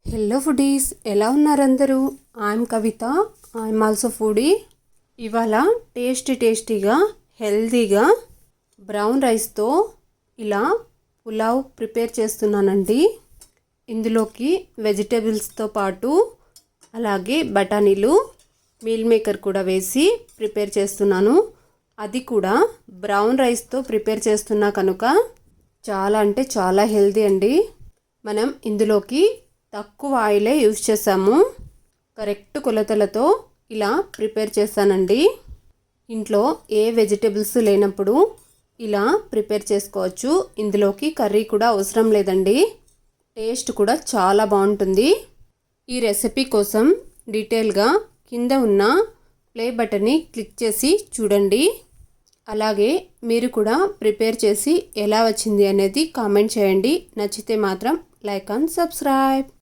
Hello foodies, ఎలా ఉన్నారు అందరూ? I'm Kavitha, I'm also foodie. ఇవాళ టేస్టీగా హెల్తీగా బ్రౌన్ రైస్తో ఇలా పులావ్ ప్రిపేర్ చేస్తున్నానండి. ఇందులోకి వెజిటేబుల్స్తో పాటు అలాగే బఠానీలు, మీల్ మేకర్ కూడా వేసి ప్రిపేర్ చేస్తున్నాను. అది కూడా బ్రౌన్ రైస్తో ప్రిపేర్ చేస్తున్నా కనుక చాలా అంటే చాలా హెల్తీ అండి. మనం ఇందులోకి తక్కువ ఆయిలే యూజ్ చేసాము. కరెక్ట్ కొలతలతో ఇలా ప్రిపేర్ చేస్తానండి. ఇంట్లో ఏ వెజిటేబుల్స్ లేనప్పుడు ఇలా ప్రిపేర్ చేసుకోవచ్చు. ఇందులోకి కర్రీ కూడా అవసరం లేదండి. టేస్ట్ కూడా చాలా బాగుంటుంది. ఈ రెసిపీ కోసం డీటెయిల్గా కింద ఉన్న ప్లే బటన్ని క్లిక్ చేసి చూడండి. అలాగే మీరు కూడా ప్రిపేర్ చేసి ఎలా వచ్చింది అనేది కామెంట్ చేయండి. నచ్చితే మాత్రం లైక్ అండ్ సబ్స్క్రైబ్.